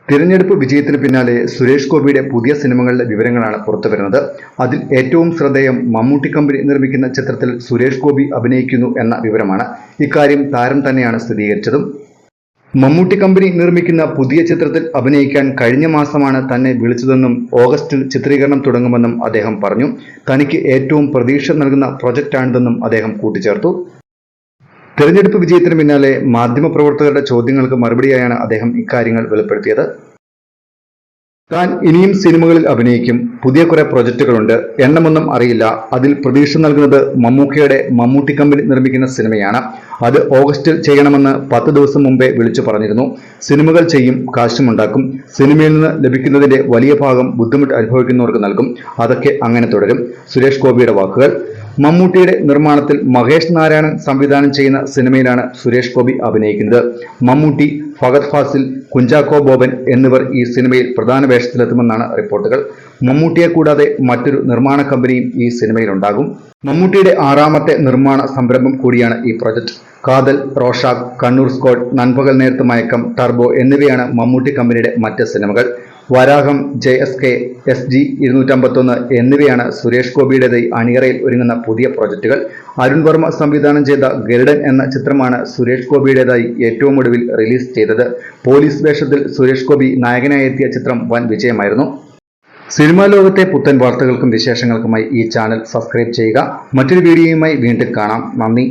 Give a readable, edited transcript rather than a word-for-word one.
തിരഞ്ഞെടുപ്പ് വിജയത്തിന് പിന്നാലെ സുരേഷ് ഗോപിയുടെ പുതിയ സിനിമകളുടെ വിവരങ്ങളാണ് പുറത്തുവരുന്നത്. അതിൽ ഏറ്റവും ശ്രദ്ധേയം മമ്മൂട്ടി കമ്പനി നിർമ്മിക്കുന്ന ചിത്രത്തിൽ സുരേഷ് ഗോപി അഭിനയിക്കുന്നു എന്ന വിവരമാണ്. ഇക്കാര്യം താരം തന്നെയാണ് സ്ഥിരീകരിച്ചതും. മമ്മൂട്ടി കമ്പനി നിർമ്മിക്കുന്ന പുതിയ ചിത്രത്തിൽ അഭിനയിക്കാൻ കഴിഞ്ഞ മാസമാണ് തന്നെ വിളിച്ചതെന്നും ഓഗസ്റ്റിൽ ചിത്രീകരണം തുടങ്ങുമെന്നും അദ്ദേഹം പറഞ്ഞു. തനിക്ക് ഏറ്റവും പ്രതീക്ഷ നൽകുന്ന പ്രൊജക്റ്റാണിതെന്നും അദ്ദേഹം കൂട്ടിച്ചേർത്തു. തെരഞ്ഞെടുപ്പ് വിജയത്തിന് പിന്നാലെ മാധ്യമപ്രവർത്തകരുടെ ചോദ്യങ്ങൾക്ക് മറുപടിയായാണ് അദ്ദേഹം ഇക്കാര്യങ്ങൾ വെളിപ്പെടുത്തിയത്. താൻ ഇനിയും സിനിമകളിൽ അഭിനയിക്കും. പുതിയ കുറെ പ്രൊജക്ടുകളുണ്ട്. എണ്ണമൊന്നും അറിയില്ല. അതിൽ പ്രതീക്ഷ നൽകുന്നത് മമ്മൂക്കയുടെ മമ്മൂട്ടി കമ്പനി നിർമ്മിക്കുന്ന സിനിമയാണ്. അത് ഓഗസ്റ്റിൽ ചെയ്യണമെന്ന് 10 ദിവസം മുമ്പേ വിളിച്ചു പറഞ്ഞിരുന്നു. സിനിമകൾ ചെയ്യും, കാശുമുണ്ടാക്കും. സിനിമയിൽ നിന്ന് ലഭിക്കുന്നതിന്റെ വലിയ ഭാഗം ബുദ്ധിമുട്ട് അനുഭവിക്കുന്നവർക്ക് നൽകും. അതൊക്കെ അങ്ങനെ തുടരും. സുരേഷ് ഗോപിയുടെ വാക്കുകൾ. മമ്മൂട്ടിയുടെ നിർമ്മാണത്തിൽ മഹേഷ് നാരായണൻ സംവിധാനം ചെയ്യുന്ന സിനിമയിലാണ് സുരേഷ് ഗോപി അഭിനയിക്കുന്നത്. മമ്മൂട്ടി, ഫഹദ് ഫാസിൽ, കുഞ്ചാക്കോ ബോബൻ എന്നിവർ ഈ സിനിമയിൽ പ്രധാന വേഷത്തിലെത്തുമെന്നാണ് റിപ്പോർട്ടുകൾ. മമ്മൂട്ടിയെ കൂടാതെ മറ്റൊരു നിർമ്മാണ കമ്പനിയും ഈ സിനിമയിലുണ്ടാകും. മമ്മൂട്ടിയുടെ 6ാമത്തെ നിർമ്മാണ സംരംഭം കൂടിയാണ് ഈ പ്രൊജക്ട്. കാതൽ, റോഷാക്, കണ്ണൂർ സ്ക്വാഡ്, നൻപകൽ നേരത്ത് മയക്കം, ടർബോ എന്നിവയാണ് മമ്മൂട്ടി കമ്പനിയുടെ മറ്റ് സിനിമകൾ. വരാഹം, JSK, SG-251 എന്നിവയാണ് സുരേഷ് ഗോപിയുടേതായി അണിയറയിൽ ഒരുങ്ങുന്ന പുതിയ പ്രൊജക്ടുകൾ. അരുൺ വർമ്മ സംവിധാനം ചെയ്ത ഗരുഡൻ എന്ന ചിത്രമാണ് സുരേഷ് ഗോപിയുടേതായി ഏറ്റവും ഒടുവിൽ റിലീസ് ചെയ്തത്. പോലീസ് വേഷത്തിൽ സുരേഷ് ഗോപി നായകനായി എത്തിയ ചിത്രം വൻ വിജയമായിരുന്നു. സിനിമാ ലോകത്തെ പുത്തൻ വാർത്തകൾക്കും വിശേഷങ്ങൾക്കുമായി ഈ ചാനൽ സബ്സ്ക്രൈബ് ചെയ്യുക. മറ്റൊരു വീഡിയോയുമായി വീണ്ടും കാണാം. നന്ദി.